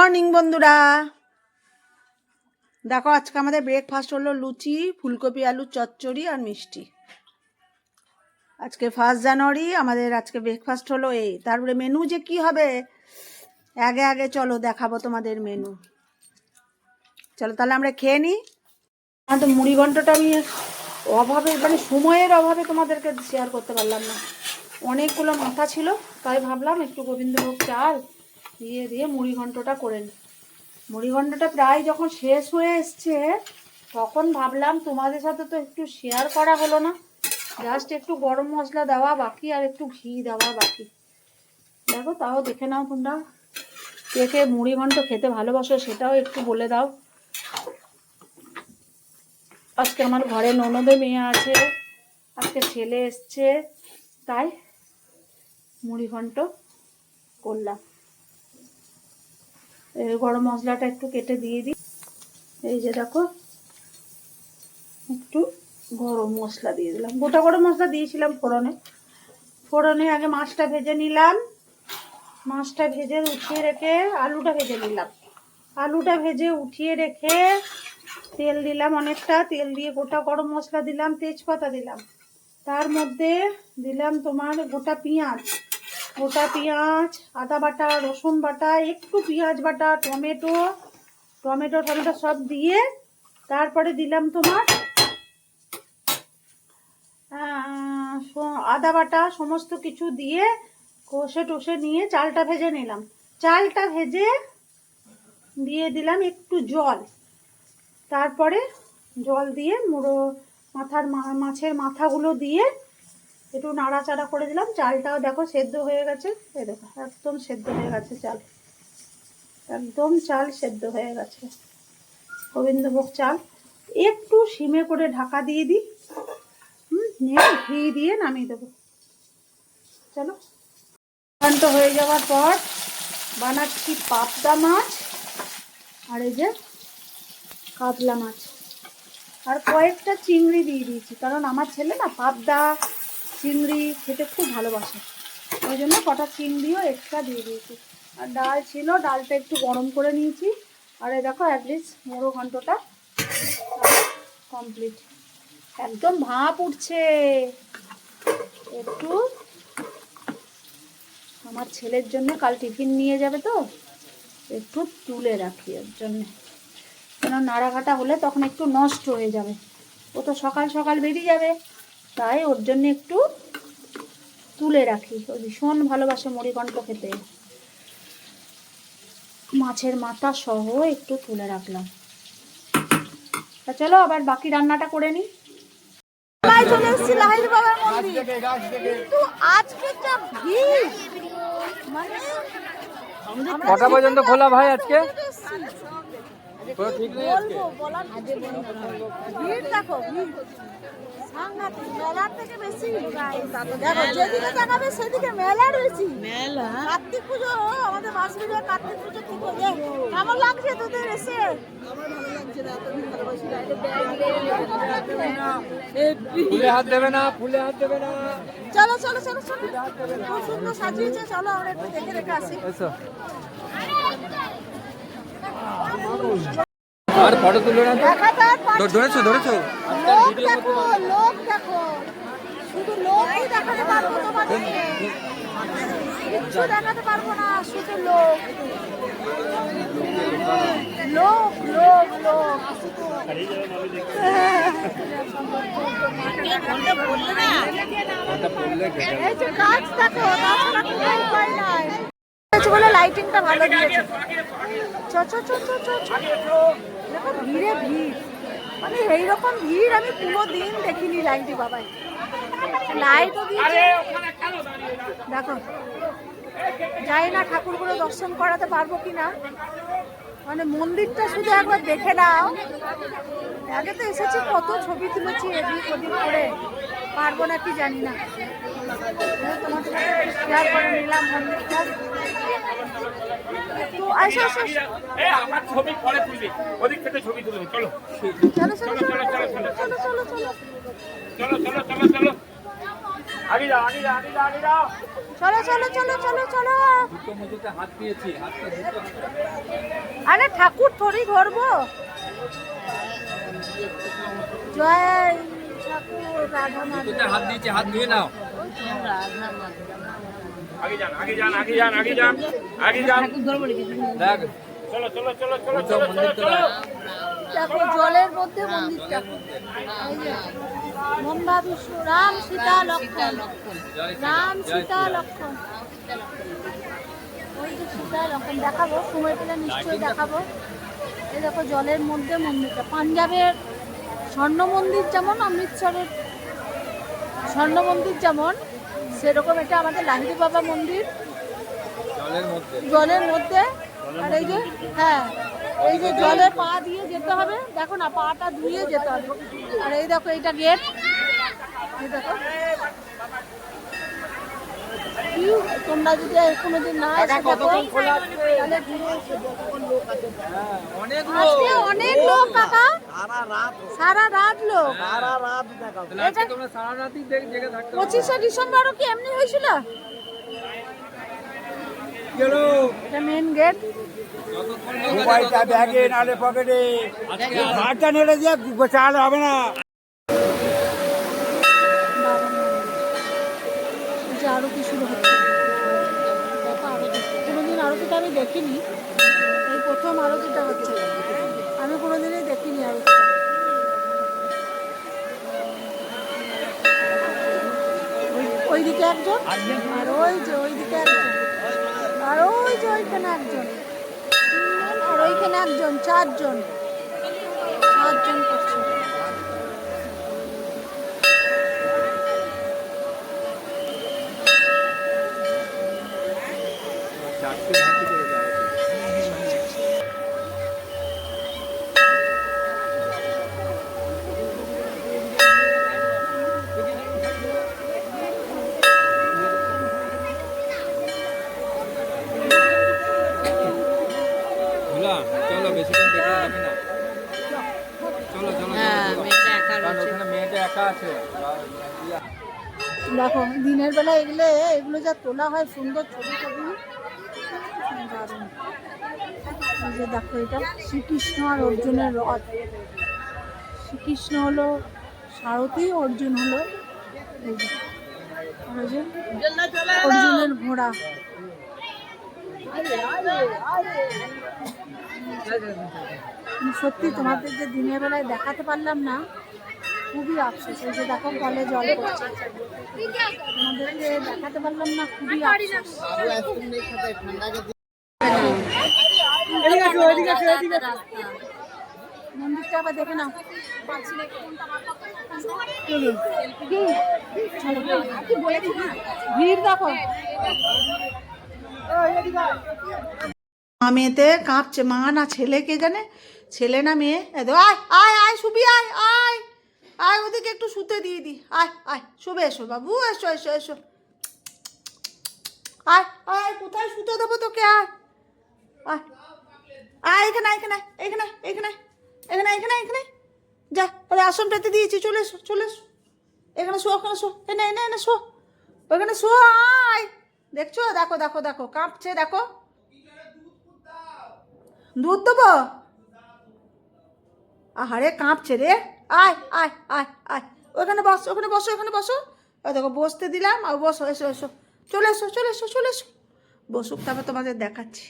Morning বন্ধুরা, দেখো আজকে আমাদের ব্রেকফাস্ট হলো লুচি, ফুলকপি আলুর চচ্চড়ি আর মিষ্টি। আজকে 1 জানুয়ারি, আমাদের আজকে ব্রেকফাস্ট হলো এই। তারপরে মেনু যে কি হবে আগে আগে চলো দেখাবো তোমাদের মেনু। চলো তাহলে আমরা খেয়ে নিই। আমার তো মুড়ি ঘন্টটা আমি অভাবে মানে সময়ের অভাবে তোমাদেরকে শেয়ার করতে পারলাম না। অনেকগুলো মাথা ছিল, তাই ভাবলাম একটু গোবিন্দভোগ চাল দিয়ে দিয়ে মুড়ি ঘন্টটা করে নিই। মুড়ি ঘন্টটা প্রায় যখন শেষ হয়ে এসছে তখন ভাবলাম তোমাদের সাথে তো একটু শেয়ার করা হলো না। জাস্ট একটু গরম মশলা দেওয়া বাকি আর একটু ঘি দেওয়া বাকি। দেখো তাও দেখে নাও তোমরা, কে কে মুড়ি ঘন্ট খেতে ভালোবাসো সেটাও একটু বলে দাও। আজকে আমার ঘরে ননদে মেয়ে আছে, আজকে ছেলে এসছে, তাই মুড়ি ঘন্ট করলাম। গরম মশলাটা একটু কেটে দিয়ে দিই। এই যে দেখো একটু গরম মশলা দিয়ে দিলাম, গোটা গরম মশলা দিয়েছিলাম ফোড়নে আগে মাছটা ভেজে নিলাম। মাছটা ভেজে উঠিয়ে রেখে আলুটা ভেজে নিলাম। আলুটা ভেজে উঠিয়ে রেখে তেল দিলাম, অনেকটা তেল দিয়ে গোটা গরম মশলা দিলাম, তেজপাতা দিলাম, তার মধ্যে দিলাম তোমার গোটা পেঁয়াজ, আদা বাটা, রসুন বাটা, একটু পেঁয়াজ বাটা, টমেটো সব দিয়ে তারপরে দিলাম তোমার আদা বাটা, সমস্ত কিছু দিয়ে কষে টষে নিয়ে চালটা ভেজে নিলাম। চালটা ভেজে দিয়ে দিলাম একটু জল, তারপরে জল দিয়ে মাছের মাথাগুলো দিয়ে একটু নাড়াচাড়া করে দিলাম। চালটাও দেখো সেদ্ধ হয়ে গেছে, এই দেখো একদম সেদ্ধ হয়ে গেছে চাল, একদম চাল সেদ্ধ হয়ে গেছে। গোবিন্দভোগ চাল একটু সিমে করে ঢাকা দিয়ে দিই, নিয়ে ঘি দিয়ে নামিয়ে দেবো। চলো, ঘন্ট হয়ে যাওয়ার পর বানাচ্ছি পাবদা মাছ আর এই যে কাতলা মাছ, আর কয়েকটা চিংড়ি দিয়ে দিয়েছি, কারণ আমার ছেলে না পাবদা চিংড়ি খেতে খুব ভালোবাসে, ওই জন্য কটা চিংড়িও এক্সট্রা দিয়ে দিয়েছি। আর ডাল ছিল, ডালটা একটু গরম করে নিয়েছি। আর এই দেখো অ্যাটলিস্ট মুড়ো ঘন্টটা কমপ্লিট, একদম ভাপ উঠছে। একটু আমার ছেলের জন্য কাল টিফিন নিয়ে যাবে, তো একটু তুলে রাখি ওর জন্য, কেন নাড়াঘাটা হলে তখন একটু নষ্ট হয়ে যাবে। ও তো সকাল সকাল বেরিয়ে যাবে, তাই ওর জন্য একটু তুলে রাখি। ও ভীষণ ভালোবাসে মুড়িঘণ্ট খেতে, মাছের মাথা সহ একটু তুলে রাখলাম। তা চলো আবার বাকি রান্নাটা করে নিই। চলে এসেছি লাহিড় বাবার মন্দির, কিন্তু আজকে যা ভিড়, মানে কটা পর্যন্ত খোলা ভাই আজকে? ভিড় দেখো, সাংঘাতিক, মেলার থেকে বেশি। দেখো যেদিকে তাকাবে সেদিকে মেলার বেশি। মেলা কার্তিক পুজো, আমাদের মাস পুজো কার্তিক পুজো ঠিক হয়ে যায়। কেমন লাগছে তোদের এসে? ফুলে হাত দেবে না, ফুলে হাত দেবে না। চলো চলো চলো চলো, খুব সুন্দর সাজিয়েছে, চলো আমরা একটু দেখে রেখে আসি। আর ফটো তুলে না, ধরেছো লোক দেখো, লোক দেখো, শুধু লোকই দেখাতে পারবো তোমাদেরকে, কিচ্ছু দেখাতে পারবো না, শুধু লোক লোক লোক লোক। এই যে গাছ দেখো, গাছটা কোনো উপায় নাই বলে লাইটিংটা ভালো দিয়েছে। দেখো ভিড়ে ভিড়, মানে এইরকম ভিড় আমি পুরো দিন দেখিনি লাইটি বাবাই। লাইটও দিয়েছে দেখো, যাই না ঠাকুরগুলো দর্শন করাতে পারবো কিনা, মানে মন্দিরটা শুধু একবার দেখে নাও। আগে তো এসেছি, কত ছবি তুলেছি এদিক ওদিক করে, পারবো না কি জানি না, তোমাদের সাথে শেয়ার করে নিলাম মন্দিরটা। তো আসো আসো, আমার ছবি পরে তুলবি, ওদিক থেকে ছবি তুলবি। চলো চলো চলো চলো চলো চলো চলো চলো চলো চলো চলো চলো। আগে যাও আগে যাও আগে যাও আগে যাও। চলো চলো চলো চলো চলো। দুটো মুজুতে হাত দিয়েছি, হাতটা দুটো। আরে ঠাকুর থরি ধরবো। জয় ঠাকুর রাধা মাধব। দুটোতে হাত দিয়েছি, হাত ধুয়ে নাও। আগে যান আগে যান আগে যান আগে যান আগে যান। দেখ চলো চলো চলো চলো দুটো চলো মন্দির চলো তো চলো। দেখো জলের মধ্যে মন্দিরটা। এই যে ব্রহ্মা বিষ্ণু রাম সীতা লক্ষ্মণ। রাম সীতা লক্ষ্মণ। ওই যে সীতা লক্ষ্মণ দেখাবো, সময় পেলে নিশ্চয়ই দেখাবো। এই দেখো জলের মধ্যে মন্দিরটা। পাঞ্জাবের স্বর্ণ মন্দির যেমন, অমৃতসরের স্বর্ণ মন্দির যেমন, সেরকম এটা আমাদের লাহিড়ী বাবা মন্দির জলের মধ্যে। জলের মধ্যে। আর এই যে হ্যাঁ, এই যে জলে পা দিয়ে যেতে হবে, দেখো না পাটা ধুয়ে যেতে হবে। আর এই দেখো এইটা গেট, এই দেখো। কি তোমরা যদি কোনোদিন না এসে থাকো তাহলে ঘুরে এসো। অনেক আজকে অনেক লোক কাকা, সারা রাত লোক। তাহলে আজকে তোমরা সারা রাতই জেগে থাকতে হবে। 25শে ডিসেম্বরও কি এমনি হয়েছিল? এটা মেন গেট। যতক্ষণ মোবাইলটা ব্যাগে নালে পকেটে হাতটা নেড়ে দিয়ে চাল হবে না। যে আরতি শুরু হচ্ছে, দেখো আরতি। কোনোদিন আরতিটা আমি দেখিনি, এই প্রথম আরতিটা হচ্ছে। আমি কোনোদিনই দেখিনি আরতিটা। ওইদিকে একজন, আর ওই যে ওইদিকে একজন, আর ওই যে ওইখানে একজন, আর ওইখানে একজন, চারজন করছে। চলো বেশিক্ষণ দেখে যাবে না। চলো চলো কারণ ওখানে মেয়েটা একা আছে। দেখো দিনের বেলা এগুলো যা তোলা হয় সুন্দর ছবি ছবি, দারুণ। এই যে দেখো এটা শ্রীকৃষ্ণ আর অর্জুনের রথ। শ্রীকৃষ্ণ হলো সারথি, অর্জুন হলো এই যে, আর ওই যে অর্জুনের ঘোড়া। সত্যি তোমাদের যে দিনের বেলায় দেখাতে পারলাম না, খুবই আফসোস। এই যে দেখো কলে জল পড়ছে, তোমাদেরকে দেখাতে পারলাম না, খুবই আফসোস। মন্দিরটা আবার দেখে নাও। ভিড় দেখো। মেয়েতে কাঁপছে, মা না ছেলে কে জানে, ছেলে না মেয়ে। আয় আয় আয় শুবি, আয় আয় আয়, ওদেরকে একটু শুতে দিয়ে দি। আয় আয় শুবে, এসো বাবু, এসো এসো এসো। আয় আয়, কোথায় শুতে দেবো তোকে? আয় আয় আয়, এখানে এখানে এখানে এখানে এখানে এখানে এখানে যা, ওরে আসন পেতে দিয়েছি, চলে এসো চলে এসো। এখানে শো, ওখানে শো, এনে এনে এনে শো, ওখানে শো। আয়, দেখছো? দেখো দেখো দেখো কাঁপছে, দেখো। দুধ দেবো? আহারে কাঁপছে রে। আয় আয় আয় আয়, ওখানে বস, ওখানে বসো, ওখানে বসো। ওই দেখো বসতে দিলাম, আর বসো, এসো এসো, চলে এসো চলে এসো চলে এসো। বসুক, তারপর তোমাদের দেখাচ্ছি।